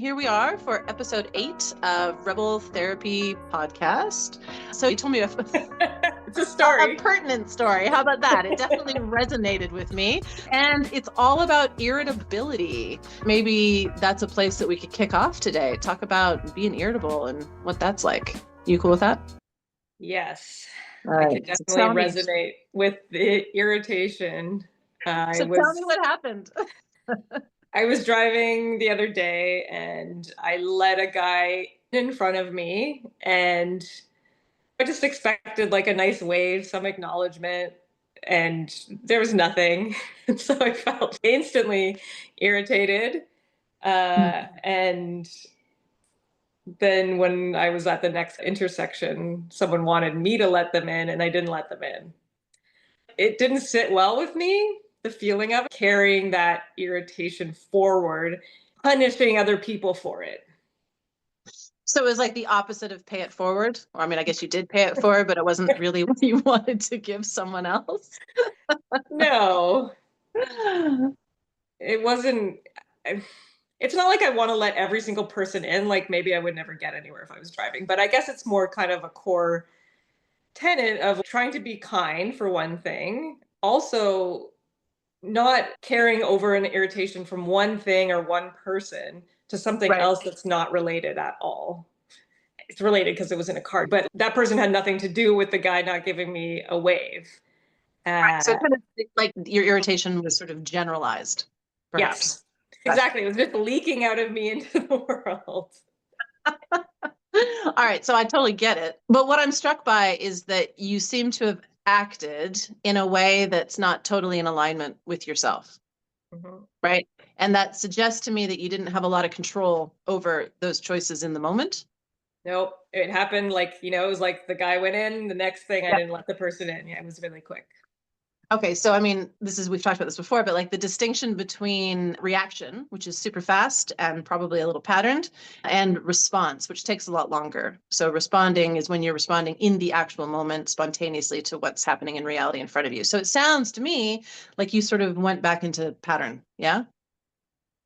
Here we are for episode 8 of Rebel Therapy Podcast. So you told me It's a a story. pertinent story. How about that? It definitely resonated with me. And it's all about irritability. Maybe that's a place that we could kick off today. Talk about being irritable and what that's like. You cool with that? Yes, All I right. can So definitely tell me. resonate with the irritation. I So tell me was what happened. I was driving the other day and I let a guy in front of me, and I just expected like a nice wave, some acknowledgement, and there was nothing. And so I felt instantly irritated. And then when I was at the next intersection, someone wanted me to let them in and I didn't let them in. It didn't sit well with me, the feeling of carrying that irritation forward, punishing other people for it. So it was like the opposite of pay it forward. Or I mean, I guess you did pay it forward, but it wasn't really what you wanted to give someone else. No, it wasn't. It's not like I want to let every single person in. Like maybe I would never get anywhere if I was driving, but I guess it's more kind of a core tenet of trying to be kind for one thing. Also, not carrying over an irritation from one thing or one person to something Right. else that's not related at all. It's related because it was in a car, but that person had nothing to do with the guy not giving me a wave. So Uh, kind of like your irritation was sort of generalized, perhaps. yes, Gotcha. exactly. It was just leaking out of me into the world. All right, so I totally get it. But what I'm struck by is that you seem to have acted in a way that's not totally in alignment with yourself, Mhm. right? And that suggests to me that you didn't have a lot of control over those choices in the moment. Nope. It happened like, it was like the guy went in, the next thing I didn't let the person in. Yeah, it was really quick. Okay, so I mean, we've talked about this before, but like the distinction between reaction, which is super fast and probably a little patterned, and response, which takes a lot longer. So responding is when you're responding in the actual moment spontaneously to what's happening in reality in front of you. So it sounds to me like you sort of went back into pattern. Yeah?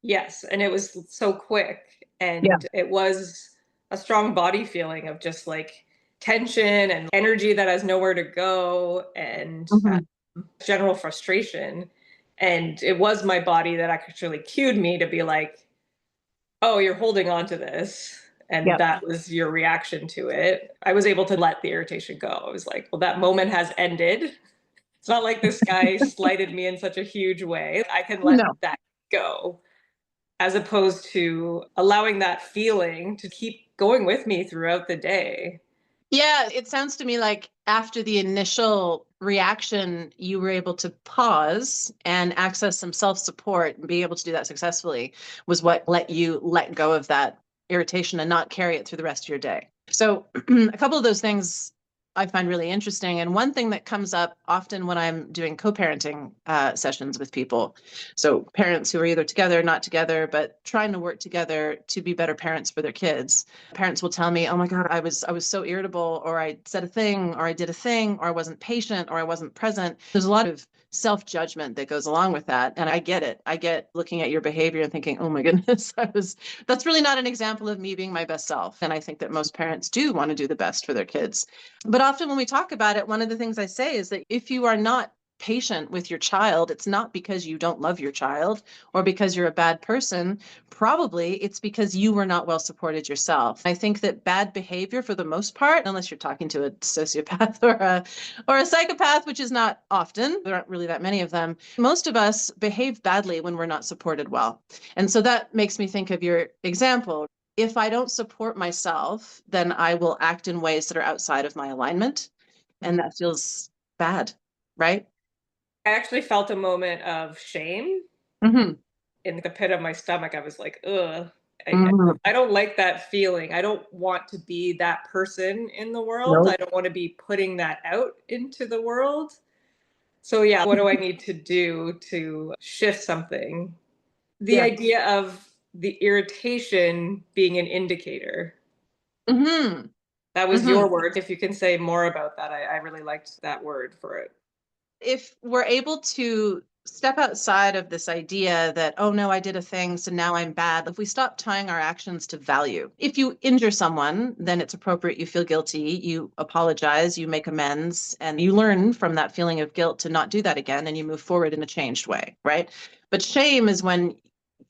Yes, and it was so quick, Yeah. and it was a strong body feeling of just like tension and energy that has nowhere to go, and Mhm. general frustration. And it was my body that actually cued me to be like, oh, you're holding on to this. And Yeah. that was your reaction to it. I was able to let the irritation go. I was like, well, that moment has ended. It's not like this guy slighted me in such a huge way. I can let No. that go, as opposed to allowing that feeling to keep going with me throughout the day. Yeah, it sounds to me like after the initial reaction, you were able to pause and access some self-support and be able to do that successfully was what let you let go of that irritation and not carry it through the rest of your day. So a couple of those things I find really interesting. And one thing that comes up often when I'm doing co-parenting sessions with people. So parents who are either together, not together, but trying to work together to be better parents for their kids. Parents will tell me, "Oh my God, I was so irritable, or I said a thing, or I did a thing, or I wasn't patient, or I wasn't present." There's a lot of self-judgment that goes along with that, and I get it. I get looking at your behavior and thinking, "Oh my goodness, that's really not an example of me being my best self." And I think that most parents do want to do the best for their kids. But often when we talk about it, one of the things I say is that if you are not patient with your child, it's not because you don't love your child or because you're a bad person. Probably it's because you were not well supported yourself. I think that bad behavior, for the most part, unless you're talking to a sociopath or a psychopath, which is not often, there aren't really that many of them. Most of us behave badly when we're not supported well. And so that makes me think of your example. If I don't support myself, then I will act in ways that are outside of my alignment, and that feels bad, right? I actually felt a moment of shame Hmm. in the pit of my stomach. I was like, ugh, I, Hmm. I don't like that feeling. I don't want to be that person in the world. I Nope. don't want to be putting that out into the world. So, yeah, what do I need to do to shift something? The Yeah. idea of the irritation being an indicator. Hmm. That was Hmm. your word. If you can say more about that, I really liked that word for it. If we're able to step outside of this idea that, oh no, I did a thing, so now I'm bad. If we stop tying our actions to value, if you injure someone, then it's appropriate. You feel guilty, you apologize, you make amends, and you learn from that feeling of guilt to not do that again, and you move forward in a changed way, right? But shame is when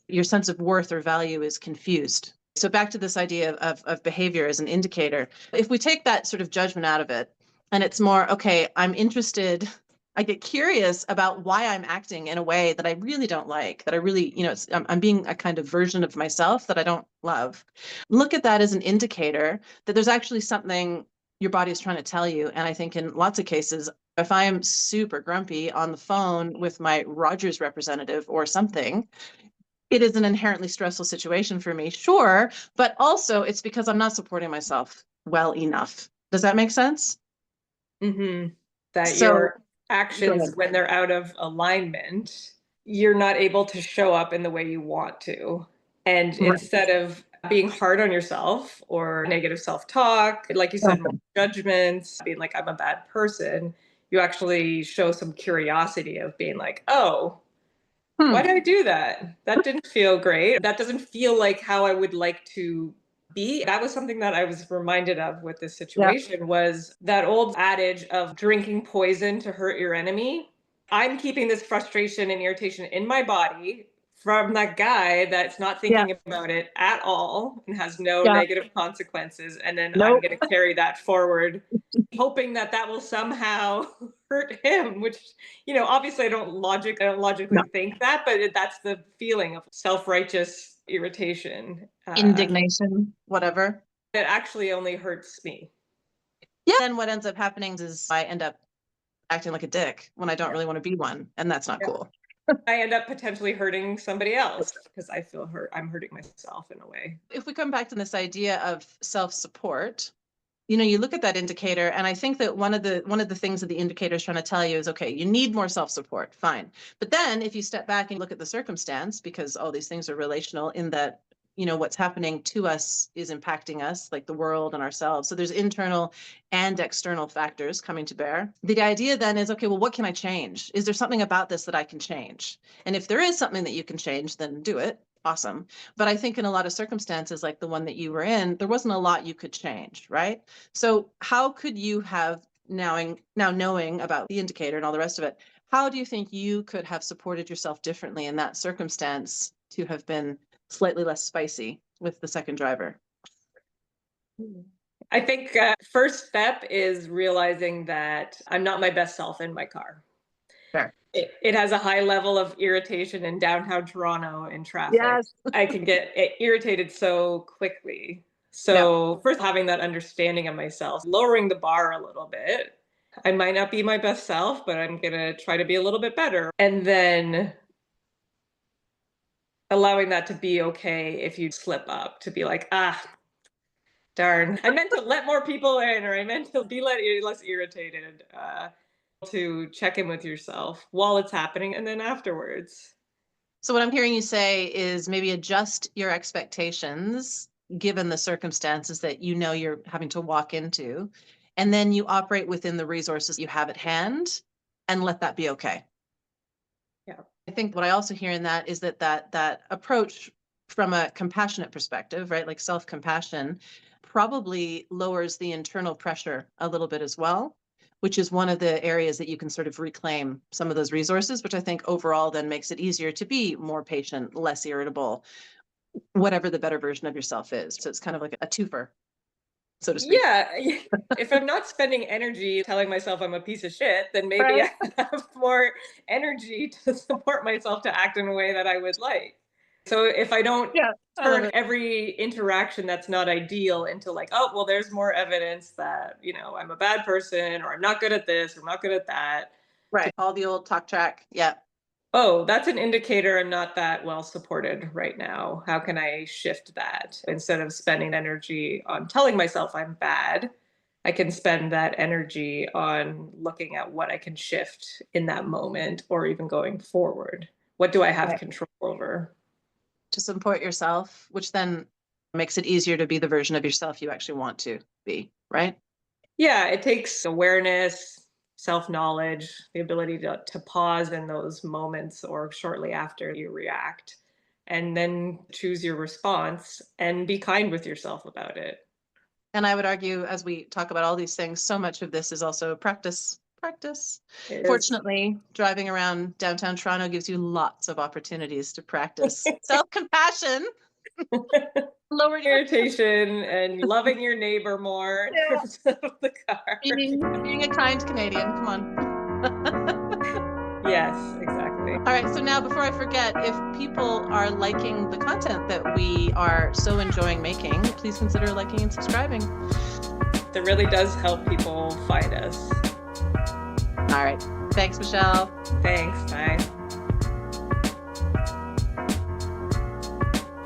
your sense of worth or value is confused. So back to this idea of behavior as an indicator. If we take that sort of judgment out of it, and it's more, okay, I'm interested, I get curious about why I'm acting in a way that I really don't like, that I really, I'm being a kind of version of myself that I don't love. Look at that as an indicator that there's actually something your body is trying to tell you. And I think in lots of cases, if I am super grumpy on the phone with my Rogers representative or something, it is an inherently stressful situation for me, sure, but also it's because I'm not supporting myself well enough. Does that make sense? That So, your actions, when they're out of alignment, you're not able to show up in the way you want to. And right. instead of being hard on yourself or negative self-talk, like you said, more judgments, being like, I'm a bad person, you actually show some curiosity of being like, oh, why did I do that? That didn't feel great. That doesn't feel like how I would like to be. That was something that I was reminded of with this Yeah. situation was that old adage of drinking poison to hurt your enemy. I'm keeping this frustration and irritation in my body from that guy that's not Yeah. thinking about it at all and has no Yeah. negative consequences. And then I'm Nope. going to carry that forward, hoping that that will somehow hurt him, which, obviously I don't logically No. think that, but that's the feeling of self-righteous irritation. Indignation, whatever. It actually only hurts me. Yeah. Then what ends up happening is I end up acting like a dick when I don't Yeah. really want to be one. And that's not Yeah. cool. I end up potentially hurting somebody else because I feel hurt. I'm hurting myself in a way. If we come back to this idea of self-support, you look at that indicator, and I think that one of the things that the indicator is trying to tell you is, okay, you need more self-support, fine. But then if you step back and look at the circumstance, because all these things are relational in that, what's happening to us is impacting us, like the world and ourselves. So there's internal and external factors coming to bear. The idea then is, okay, well, what can I change? Is there something about this that I can change? And if there is something that you can change, then do it. Awesome. But I think in a lot of circumstances, like the one that you were in, there wasn't a lot you could change, right? So how could you have now knowing about the indicator and all the rest of it, how do you think you could have supported yourself differently in that circumstance to have been slightly less spicy with the second driver? I think first step is realizing that I'm not my best self in my car. Fair. It has a high level of irritation in downtown Toronto in traffic. Yes. I can get irritated so quickly. Yeah. So, first, having that understanding of myself, lowering the bar a little bit. I might not be my best self, but I'm going to try to be a little bit better. And then allowing that to be okay if you slip up, to be like, darn, I meant to let more people in, or I meant to be less irritated. To check in with yourself while it's happening and then afterwards. So what I'm hearing you say is maybe adjust your expectations given the circumstances that you're having to walk into, and then you operate within the resources you have at hand and let that be okay. Yeah. I think what I also hear in that is that approach from a compassionate perspective, right? Like self-compassion probably lowers the internal pressure a little bit as well, which is one of the areas that you can sort of reclaim some of those resources, which I think overall then makes it easier to be more patient, less irritable, whatever the better version of yourself is. So it's kind of like a twofer, so to speak. Yeah. If I'm not spending energy telling myself I'm a piece of shit, then maybe Right. I have more energy to support myself to act in a way that I would like. So if I don't Yeah, I love turn it. every interaction that's not ideal into like, oh, well, there's more evidence that, I'm a bad person or I'm not good at this or I'm not good at that. Right. All the old talk track. Yeah. Oh, that's an indicator I'm not that well supported right now. How can I shift that? Instead of spending energy on telling myself I'm bad, I can spend that energy on looking at what I can shift in that moment or even going forward. What do I have Right. control over? To support yourself, which then makes it easier to be the version of yourself you actually want to be, right? Yeah, it takes awareness, self-knowledge, the ability to pause in those moments or shortly after you react, and then choose your response and be kind with yourself about it. And I would argue, as we talk about all these things, so much of this is also practice. Practice. It is. Fortunately, driving around downtown Toronto gives you lots of opportunities to practice self-compassion, lower your Irritation and loving your neighbor more in terms of the car. being a kind Canadian. Come on. Yes, exactly. All right, so now before I forget, if people are liking the content that we are so enjoying making, please consider liking and subscribing. That really does help people find us. All right. Thanks, Michelle. Thanks. Bye.